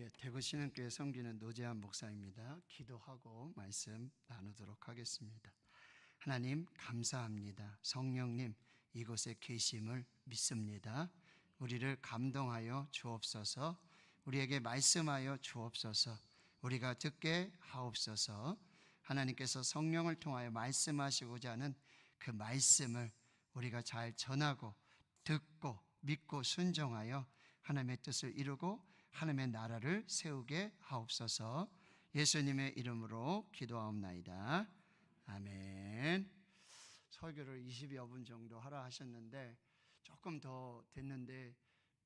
대구신흥교회 섬기는 노재한 목사입니다. 기도하고 말씀 나누도록 하겠습니다. 하나님 감사합니다. 성령님 이곳에 계심을 믿습니다. 우리를 감동하여 주옵소서. 우리에게 말씀하여 주옵소서. 우리가 듣게 하옵소서. 하나님께서 성령을 통하여 말씀하시고자 하는 그 말씀을 우리가 잘 전하고 듣고 믿고 순종하여 하나님의 뜻을 이루고 하나님의 나라를 세우게 하옵소서. 예수님의 이름으로 기도하옵나이다. 아멘. 설교를 20여 분 정도 하라 하셨는데 조금 더 됐는데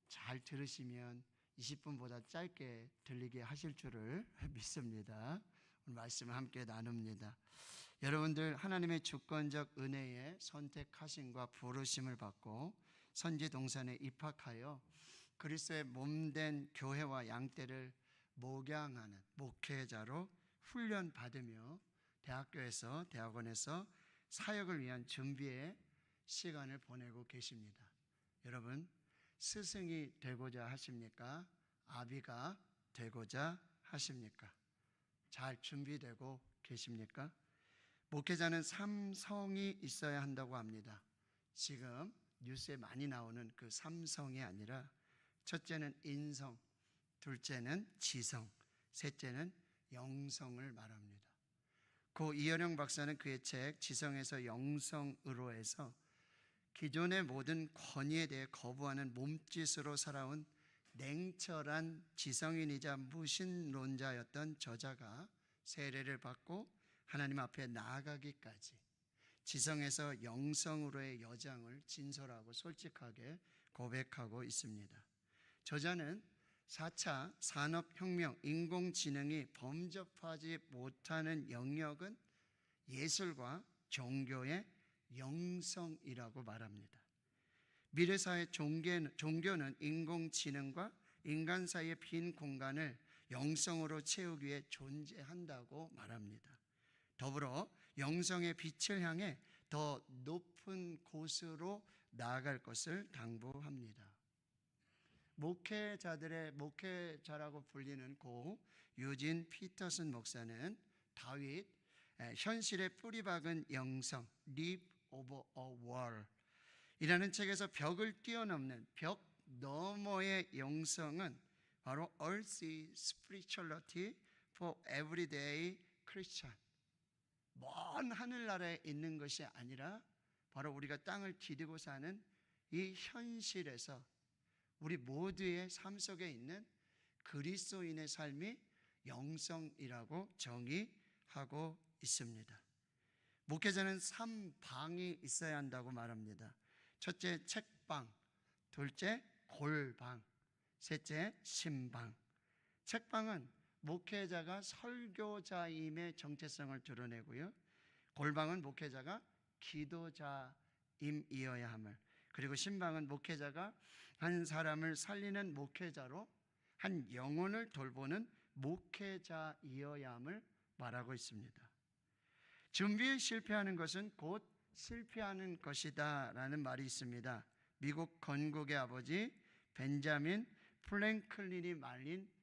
잘 들으시면 20분보다 짧게 들리게 하실 줄을 믿습니다. 오늘 말씀을 함께 나눕니다. 여러분들 하나님의 주권적 은혜에 선택하심과 부르심을 받고 선지 동산에 입학하여 그리스도의 몸된 교회와 양떼를 목양하는 목회자로 훈련받으며 대학교에서 대학원에서 사역을 위한 준비의 시간을 보내고 계십니다. 여러분 스승이 되고자 하십니까? 아비가 되고자 하십니까? 잘 준비되고 계십니까? 목회자는 3성이 있어야 한다고 합니다. 지금 뉴스에 많이 나오는 그 3성이 아니라 첫째는 인성, 둘째는 지성, 셋째는 영성을 말합니다. 고 이현영 박사는 그의 책 지성에서 영성으로 해서 기존의 모든 권위에 대해 거부하는 몸짓으로 살아온 냉철한 지성인이자 무신론자였던 저자가 세례를 받고 하나님 앞에 나아가기까지 지성에서 영성으로의 여정을 진솔하고 솔직하게 고백하고 있습니다. 저자는 4차 산업혁명, 인공지능이 범접하지 못하는 영역은 예술과 종교의 영성이라고 말합니다. 미래사회 종교는 인공지능과 인간 사이의 빈 공간을 영성으로 채우기 위해 존재한다고 말합니다. 더불어 영성의 빛을 향해 더 높은 곳으로 나아갈 것을 당부합니다. 목회자들의 목회자라고 불리는 고 유진 피터슨 목사는 다윗 현실에 뿌리박은 영성 Leap over a wall 이라는 책에서 벽을 뛰어넘는 벽 너머의 영성은 바로 earthly spirituality for everyday Christian, 먼 하늘나라에 있는 것이 아니라 바로 우리가 땅을 디디고 사는 이 현실에서 우리 모두의 삶 속에 있는 그리스도인의 삶이 영성이라고 정의하고 있습니다. 목회자는 3방이 있어야 한다고 말합니다. 첫째 책방, 둘째 골방, 셋째 신방. 책방은 목회자가 설교자임의 정체성을 드러내고요, 골방은 목회자가 기도자임이어야 함을, 그리고 신방은 목회자가 한 사람을 살리는 목회자로 한 영혼을 돌보는 목회자이어야 함을 말하고 있습니다. 준비에 실패하는 것은 곧 실패하는 것이다 라는 말이 있습니다. 미국 건국의 아버지 벤자민 프랭클린이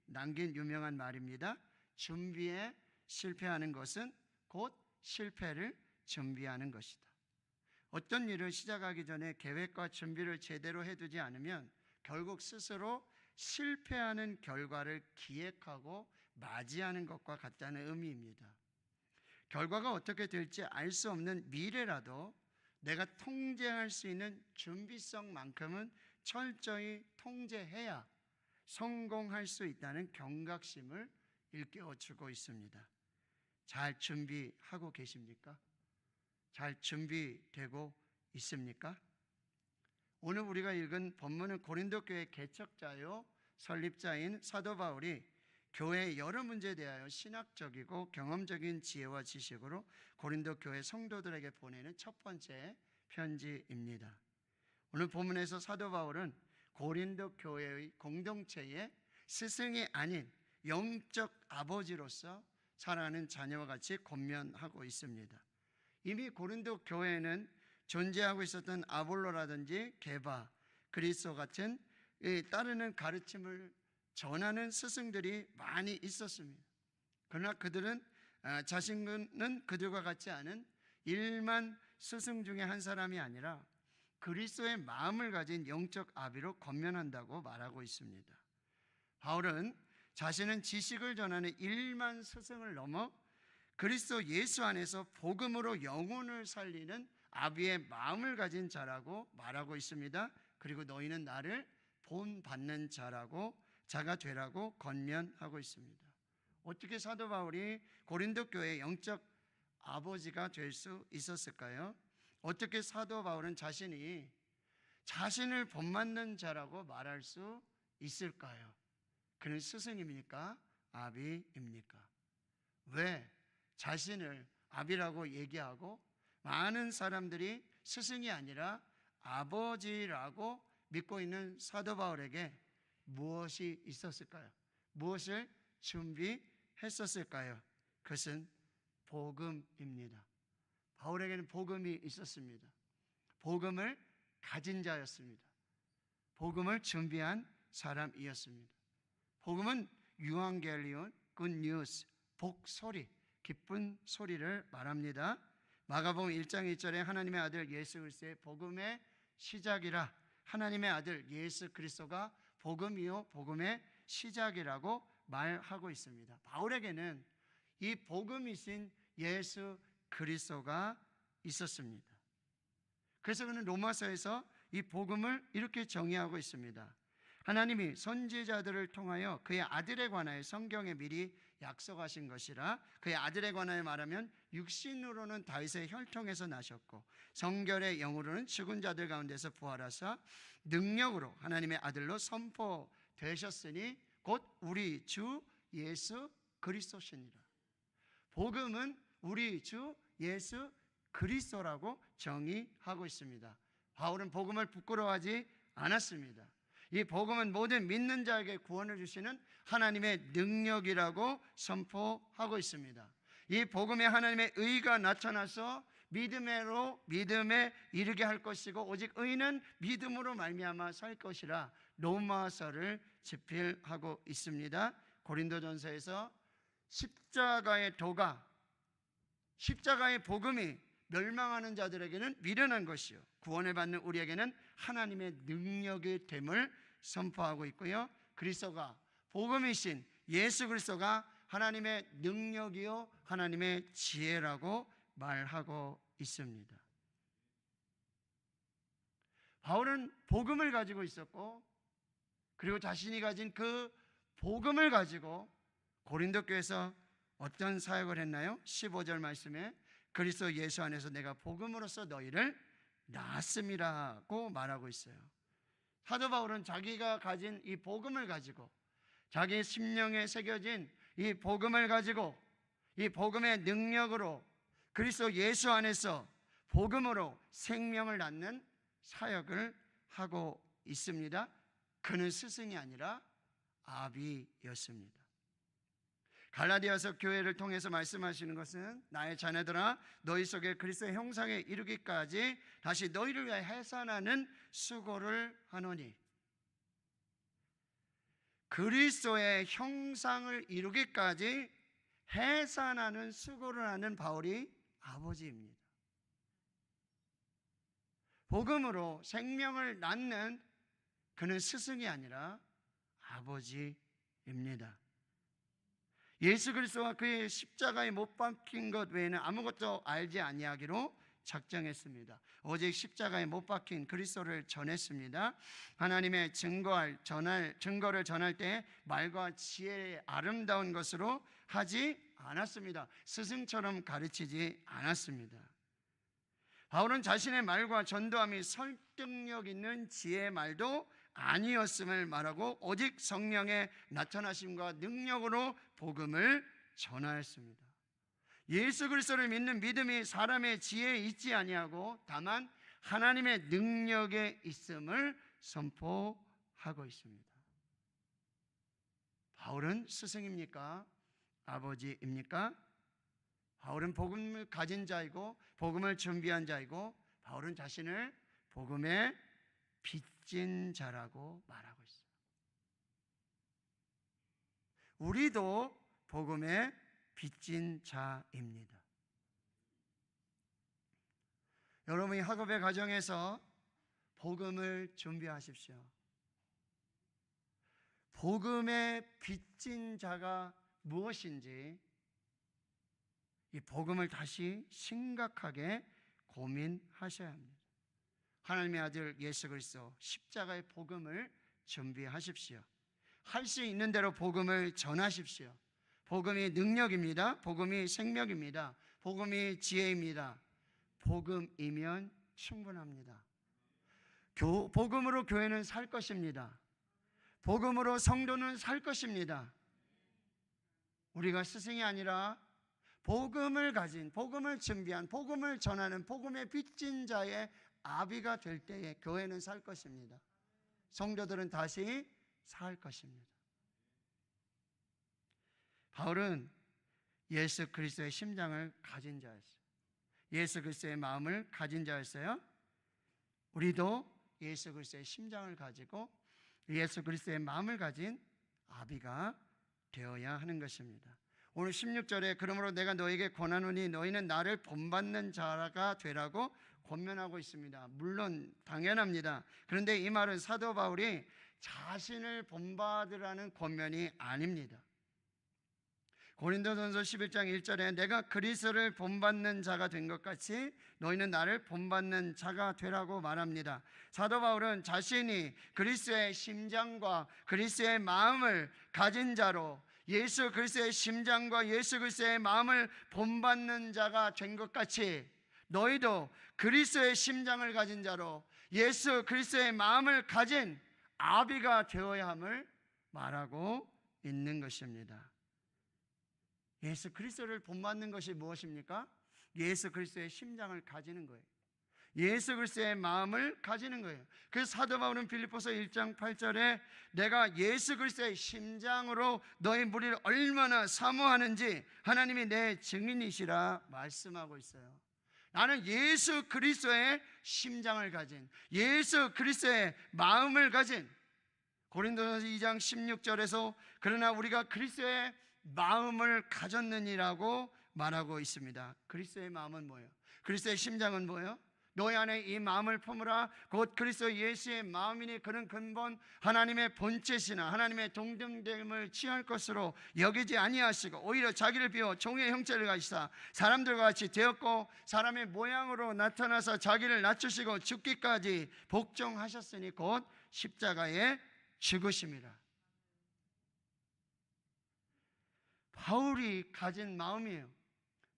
남긴 유명한 말입니다. 준비에 실패하는 것은 곧 실패를 준비하는 것이다. 어떤 일을 시작하기 전에 계획과 준비를 제대로 해두지 않으면 결국 스스로 실패하는 결과를 기획하고 맞이하는 것과 같다는 의미입니다. 결과가 어떻게 될지 알 수 없는 미래라도 내가 통제할 수 있는 준비성만큼은 철저히 통제해야 성공할 수 있다는 경각심을 일깨워주고 있습니다. 잘 준비하고 계십니까? 잘 준비되고 있습니까? 오늘 우리가 읽은 본문은 고린도 교회 개척자요 설립자인 사도 바울이 교회의 여러 문제에 대하여 신학적이고 경험적인 지혜와 지식으로 고린도 교회 성도들에게 보내는 첫 번째 편지입니다. 오늘 본문에서 사도 바울은 고린도 교회의 공동체의 스승이 아닌 영적 아버지로서 사랑하는 자녀와 같이 권면하고 있습니다. 이미 고린도 교회에는 존재하고 있었던 아볼로라든지 게바, 그리스도 같은 따르는 가르침을 전하는 스승들이 많이 있었습니다. 그러나 그들은 자신은 그들과 같지 않은 일만 스승 중에 한 사람이 아니라 그리스도의 마음을 가진 영적 아비로 권면한다고 말하고 있습니다. 바울은 자신은 지식을 전하는 일만 스승을 넘어 그리스도 예수 안에서 복음으로 영혼을 살리는 아비의 마음을 가진 자라고 말하고 있습니다. 그리고 너희는 나를 본받는 자가 되라고 권면하고 있습니다. 어떻게 사도 바울이 고린도 교회의 영적 아버지가 될 수 있었을까요? 어떻게 사도 바울은 자신을 본받는 자라고 말할 수 있을까요? 그는 스승입니까? 아비입니까? 왜 자신을 아비라고 얘기하고 많은 사람들이 스승이 아니라 아버지라고 믿고 있는 사도 바울에게 무엇이 있었을까요? 무엇을 준비했었을까요? 그것은 복음입니다. 바울에게는 복음이 있었습니다. 복음을 가진 자였습니다. 복음을 준비한 사람이었습니다. 복음은 유앙겔리온, 굿뉴스, 복소리, 기쁜 소리를 말합니다. 마가복음 1장 1절에 하나님의 아들 예수 그리스도의 복음의 시작이라, 하나님의 아들 예수 그리스도가 복음이요 복음의 시작이라고 말하고 있습니다. 바울에게는 이 복음이신 예수 그리스도가 있었습니다. 그래서 그는 로마서에서 이 복음을 이렇게 정의하고 있습니다. 하나님이 선지자들을 통하여 그의 아들에 관하여 성경에 미리 약속하신 것이라. 그의 아들에 관하여 말하면 육신으로는 다윗의 혈통에서 나셨고 성결의 영으로는 죽은 자들 가운데서 부활하사 능력으로 하나님의 아들로 선포되셨으니 곧 우리 주 예수 그리스도시니라. 복음은 우리 주 예수 그리스도라고 정의하고 있습니다. 바울은 복음을 부끄러워하지 않았습니다. 이 복음은 모든 믿는 자에게 구원을 주시는 하나님의 능력이라고 선포하고 있습니다. 이 복음에 하나님의 의가 나타나서 믿음에 이르게 할 것이고 오직 의는 믿음으로 말미암아 살 것이라 로마서를 집필하고 있습니다. 고린도전서에서 십자가의 복음이 멸망하는 자들에게는 미련한 것이요 구원을 받는 우리에게는 하나님의 능력이 됨을 선포하고 있고요. 그리스도가 복음이신 예수 그리스도가 하나님의 능력이요 하나님의 지혜라고 말하고 있습니다. 바울은 복음을 가지고 있었고 그리고 자신이 가진 그 복음을 가지고 고린도 교회에서 어떤 사역을 했나요? 15절 말씀에 그리스도 예수 안에서 내가 복음으로써 너희를 낳았음이라고 말하고 있어요. 사도 바울은 자기가 가진 이 복음을 가지고 자기 심령에 새겨진 이 복음을 가지고 이 복음의 능력으로 그리스도 예수 안에서 복음으로 생명을 낳는 사역을 하고 있습니다. 그는 스승이 아니라 아비였습니다. 갈라디아서 교회를 통해서 말씀하시는 것은 나의 자녀들아 너희 속에 그리스도의 형상에 이르기까지 다시 너희를 위하여 해산하는 수고를 하노니, 그리스도의 형상을 이루기까지 해산하는 수고를 하는 바울이 아버지입니다. 복음으로 생명을 낳는 그는 스승이 아니라 아버지입니다. 예수 그리스도가 그의 십자가에 못 박힌 것 외에는 아무것도 알지 아니하기로 작정했습니다. 오직 십자가에 못 박힌 그리스도를 전했습니다. 하나님의 증거를 전할 때 말과 지혜의 아름다운 것으로 하지 않았습니다. 스승처럼 가르치지 않았습니다. 바울은 자신의 말과 전도함이 설득력 있는 지혜의 말도 아니었음을 말하고 오직 성령의 나타나심과 능력으로 복음을 전하였습니다. 예수 그리스도를 믿는 믿음이 사람의 지혜에 있지 아니하고 다만 하나님의 능력에 있음을 선포하고 있습니다. 바울은 스승입니까? 아버지입니까? 바울은 복음을 가진 자이고 복음을 준비한 자이고 바울은 자신을 복음의 빚진 자라고 말하고 있어요. 우리도 복음의 빚진 자입니다. 여러분이 학업의 과정에서 복음을 준비하십시오. 복음의 빚진 자가 무엇인지 이 복음을 다시 심각하게 고민하셔야 합니다. 하나님의 아들 예수 그리스도 십자가의 복음을 준비하십시오. 할 수 있는 대로 복음을 전하십시오. 복음이 능력입니다. 복음이 생명입니다. 복음이 지혜입니다. 복음이면 충분합니다. 복음으로 교회는 살 것입니다. 복음으로 성도는 살 것입니다. 우리가 스승이 아니라 복음을 가진, 복음을 준비한, 복음을 전하는 복음의 빚진 자의 아비가 될 때에 교회는 살 것입니다. 성도들은 다시 살 것입니다. 바울은 예수 그리스도의 심장을 가진 자였어요. 예수 그리스도의 마음을 가진 자였어요. 우리도 예수 그리스도의 심장을 가지고 예수 그리스도의 마음을 가진 아비가 되어야 하는 것입니다. 오늘 16절에 그러므로 내가 너에게 권하노니 너희는 나를 본받는 자가 되라고 권면하고 있습니다. 물론 당연합니다. 그런데 이 말은 사도 바울이 자신을 본받으라는 권면이 아닙니다. 고린도전서 11장 1절에 내가 그리스도를 본받는 자가 된 것 같이 너희는 나를 본받는 자가 되라고 말합니다. 사도 바울은 자신이 그리스도의 심장과 그리스도의 마음을 가진 자로 예수 그리스도의 심장과 예수 그리스도의 마음을 본받는 자가 된 것 같이 너희도 그리스도의 심장을 가진 자로 예수 그리스도의 마음을 가진 아비가 되어야 함을 말하고 있는 것입니다. 예수 그리스도를 본받는 것이 무엇입니까? 예수 그리스도의 심장을 가지는 거예요. 예수 그리스도의 마음을 가지는 거예요. 그래서 사도 바울은 빌립보서 1장 8절에 내가 예수 그리스도의 심장으로 너희 무리를 얼마나 사모하는지 하나님이 내 증인이시라 말씀하고 있어요. 나는 예수 그리스도의 심장을 가진, 예수 그리스도의 마음을 가진, 고린도전서 2장 16절에서 그러나 우리가 그리스도의 마음을 가졌느니라고 말하고 있습니다. 그리스도의 마음은 뭐예요? 그리스도의 심장은 뭐예요? 너희 안에 이 마음을 품으라 곧 그리스도 예수의 마음이니 그는 근본 하나님의 본체시나 하나님의 동등됨을 취할 것으로 여기지 아니하시고 오히려 자기를 비워 종의 형체를 가지사 사람들과 같이 되었고 사람의 모양으로 나타나서 자기를 낮추시고 죽기까지 복종하셨으니 곧 십자가에 죽으심이라. 바울이 가진 마음이에요.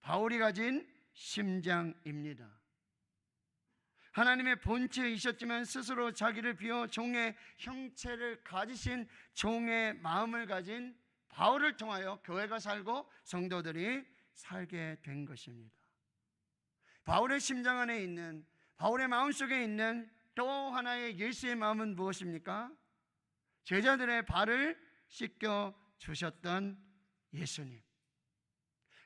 바울이 가진 심장입니다. 하나님의 본체이셨지만 스스로 자기를 비워 종의 형체를 가지신 종의 마음을 가진 바울을 통하여 교회가 살고 성도들이 살게 된 것입니다. 바울의 심장 안에 있는, 바울의 마음속에 있는 또 하나의 예수의 마음은 무엇입니까? 제자들의 발을 씻겨 주셨던 예수님,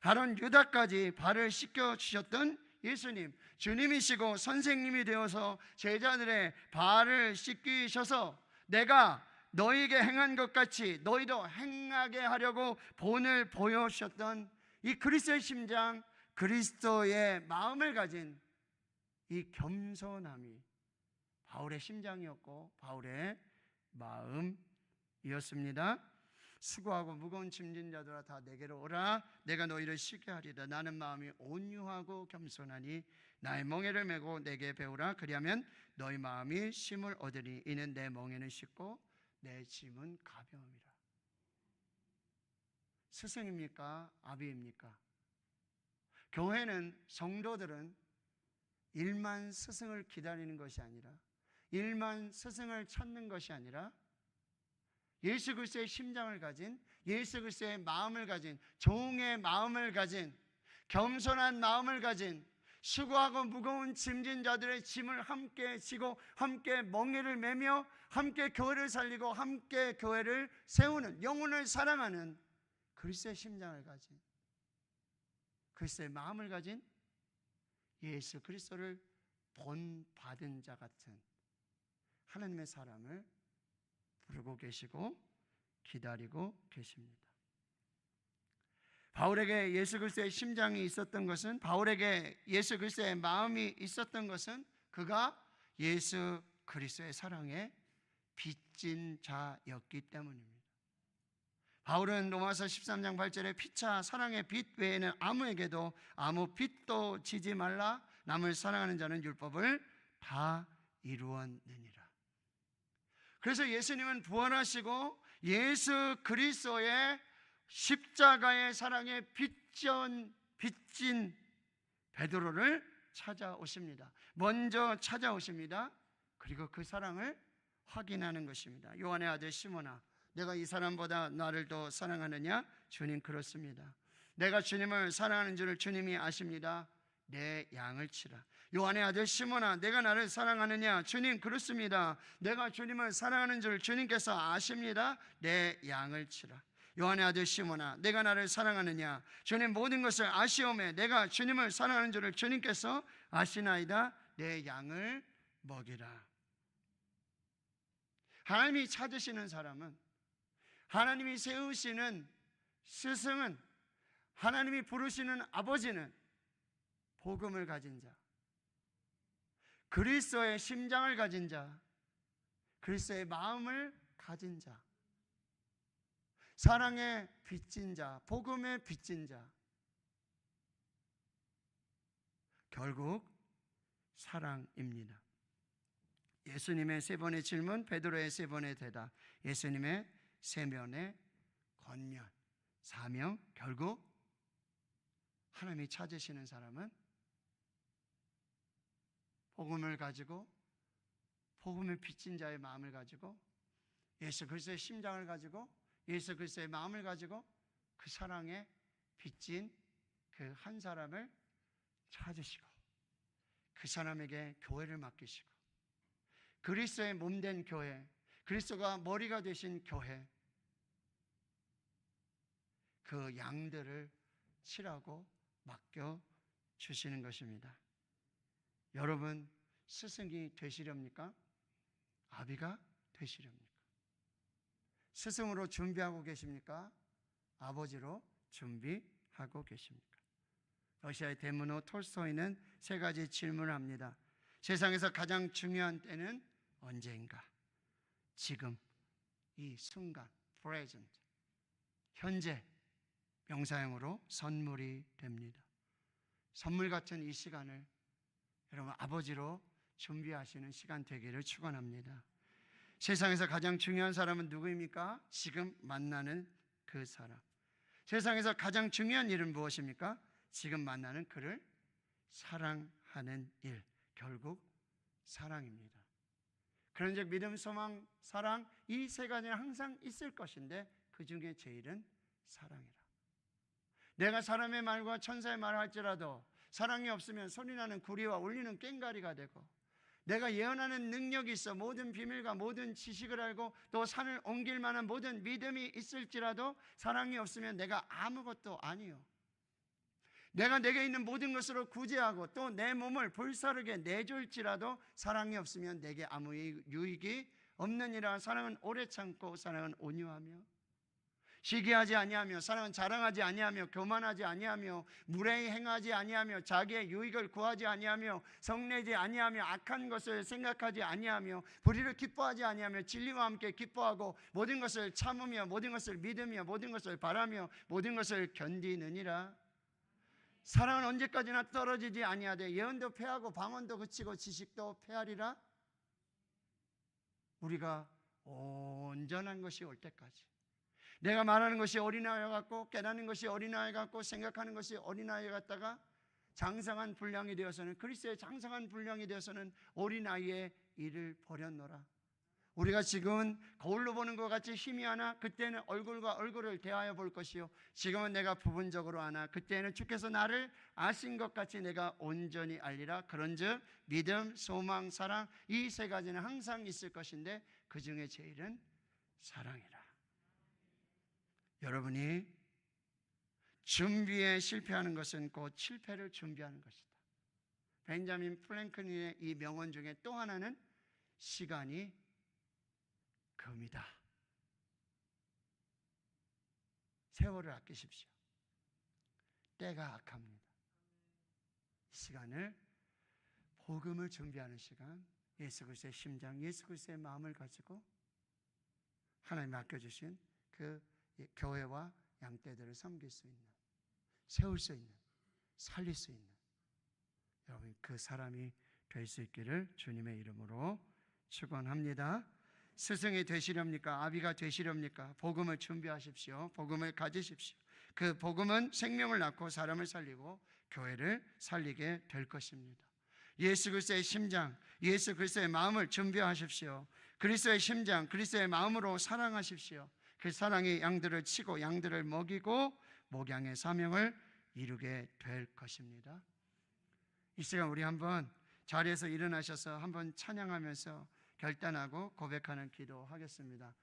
가론 유다까지 발을 씻겨 주셨던 예수님, 주님이시고 선생님이 되어서 제자들의 발을 씻기셔서 내가 너희에게 행한 것 같이 너희도 행하게 하려고 본을 보여주셨던 이 그리스도의 심장, 그리스도의 마음을 가진 이 겸손함이 바울의 심장이었고 바울의 마음이었습니다. 수고하고 무거운 짐진 자들아 다 내게로 오라 내가 너희를 쉬게 하리라. 나는 마음이 온유하고 겸손하니 나의 멍에를 메고 내게 배우라. 그리하면 너희 마음이 쉼을 얻으리. 이는 내 멍에는 쉽고 내 짐은 가벼움이라. 스승입니까? 아비입니까? 교회는, 성도들은 일만 스승을 기다리는 것이 아니라, 일만 스승을 찾는 것이 아니라 예수 그리스도의 심장을 가진, 예수 그리스도의 마음을 가진, 종의 마음을 가진, 겸손한 마음을 가진, 수고하고 무거운 짐진 자들의 짐을 함께 지고 함께 멍에를 메며 함께 교회를 살리고 함께 교회를 세우는, 영혼을 사랑하는 그리스도의 심장을 가진, 그리스도의 마음을 가진 예수 그리스도를 본받은 자 같은 하나님의 사람을 부르고 계시고 기다리고 계십니다. 바울에게 예수 그리스도의 심장이 있었던 것은, 바울에게 예수 그리스도의 마음이 있었던 것은 그가 예수 그리스도의 사랑에 빚진 자였기 때문입니다. 바울은 로마서 13장 8절에 피차 사랑의 빚 외에는 아무에게도 아무 빚도 지지 말라. 남을 사랑하는 자는 율법을 다 이루었느니라. 그래서 예수님은 부활하시고 예수 그리스도의 십자가의 사랑에 빚진 베드로를 찾아오십니다. 먼저 찾아오십니다. 그리고 그 사랑을 확인하는 것입니다. 요한의 아들 시몬아, 내가 이 사람보다 나를 더 사랑하느냐? 주님, 그렇습니다. 내가 주님을 사랑하는 줄을 주님이 아십니다. 내 양을 치라. 요한의 아들 시몬아, 내가 나를 사랑하느냐? 주님, 그렇습니다. 내가 주님을 사랑하는 줄 주님께서 아십니다. 내 양을 치라. 요한의 아들 시몬아, 내가 나를 사랑하느냐? 주님, 모든 것을 아시오매 내가 주님을 사랑하는 줄을 주님께서 아시나이다. 내 양을 먹이라. 하나님이 찾으시는 사람은, 하나님이 세우시는 스승은, 하나님이 부르시는 아버지는 복음을 가진 자, 그리스도의 심장을 가진 자, 그리스도의 마음을 가진 자, 사랑에 빚진 자, 복음에 빚진 자, 결국 사랑입니다. 예수님의 세 번의 질문, 베드로의 세 번의 대답, 예수님의 세 면의 권면, 사명, 결국 하나님이 찾으시는 사람은 복음을 가지고, 복음에 빚진 자의 마음을 가지고, 예수 그리스도의 심장을 가지고, 예수 그리스도의 마음을 가지고 그 사랑에 빚진 그 한 사람을 찾으시고, 그 사람에게 교회를 맡기시고, 그리스도의 몸된 교회, 그리스도가 머리가 되신 교회, 그 양들을 치라고 맡겨 주시는 것입니다. 여러분, 스승이 되시렵니까? 아비가 되시렵니까? 스승으로 준비하고 계십니까? 아버지로 준비하고 계십니까? 러시아의 대문호 톨스토이는 세 가지 질문을 합니다. 세상에서 가장 중요한 때는 언제인가? 지금, 이 순간, present, 현재, 명사형으로 선물이 됩니다. 선물 같은 이 시간을 여러분 아버지로 준비하시는 시간 되기를 축원합니다. 세상에서 가장 중요한 사람은 누구입니까? 지금 만나는 그 사람. 세상에서 가장 중요한 일은 무엇입니까? 지금 만나는 그를 사랑하는 일, 결국 사랑입니다. 그런즉 믿음, 소망, 사랑, 이 세 가지는 항상 있을 것인데 그 중에 제일은 사랑이라. 내가 사람의 말과 천사의 말을 할지라도 사랑이 없으면 소리나는 구리와 울리는 꽹과리가 되고, 내가 예언하는 능력이 있어 모든 비밀과 모든 지식을 알고 또 산을 옮길 만한 모든 믿음이 있을지라도 사랑이 없으면 내가 아무것도 아니요. 내가 내게 있는 모든 것으로 구제하고 또 내 몸을 불사르게 내줄지라도 사랑이 없으면 내게 아무 유익이 없느니라. 사랑은 오래 참고, 사랑은 온유하며, 시기하지 아니하며, 사랑은 자랑하지 아니하며, 교만하지 아니하며, 무례히 행하지 아니하며, 자기의 유익을 구하지 아니하며, 성내지 아니하며, 악한 것을 생각하지 아니하며, 불의를 기뻐하지 아니하며, 진리와 함께 기뻐하고, 모든 것을 참으며, 모든 것을 믿으며, 모든 것을 바라며, 모든 것을 견디느니라. 사랑은 언제까지나 떨어지지 아니하되 예언도 패하고 방언도 그치고 지식도 패하리라. 우리가 온전한 것이 올 때까지, 내가 말하는 것이 어린아이 같고 깨닫는 것이 어린아이 같고 생각하는 것이 어린아이 같다가 장성한 분량이 되어서는, 그리스도의 장성한 분량이 되어서는 어린아이의 일을 버렸노라. 우리가 지금은 거울로 보는 것 같이 희미하나 그때는 얼굴과 얼굴을 대하여 볼 것이요, 지금은 내가 부분적으로 아나 그때는 주께서 나를 아신 것 같이 내가 온전히 알리라. 그런즉 믿음, 소망, 사랑, 이 세 가지는 항상 있을 것인데 그 중에 제일은 사랑이라. 여러분이 준비에 실패하는 것은 곧 실패를 준비하는 것이다. 벤자민 프랭클린의 이 명언 중에 또 하나는 시간이 금이다. 세월을 아끼십시오. 때가 악합니다. 이 시간을 복음을 준비하는 시간, 예수 그리스도의 심장, 예수 그리스도의 마음을 가지고 하나님 맡겨주신 그 교회와 양떼들을 섬길 수 있는, 세울 수 있는, 살릴 수 있는 여러분 그 사람이 될 수 있기를 주님의 이름으로 축원합니다. 스승이 되시렵니까? 아비가 되시렵니까? 복음을 준비하십시오. 복음을 가지십시오. 그 복음은 생명을 낳고 사람을 살리고 교회를 살리게 될 것입니다. 예수 그리스도의 심장, 예수 그리스도의 마음을 준비하십시오. 그리스도의 심장, 그리스도의 마음으로 사랑하십시오. 그 사랑이 양들을 치고 양들을 먹이고 목양의 사명을 이루게 될 것입니다. 이 시간 우리 한번 자리에서 일어나셔서 한번 찬양하면서 결단하고 고백하는 기도하겠습니다.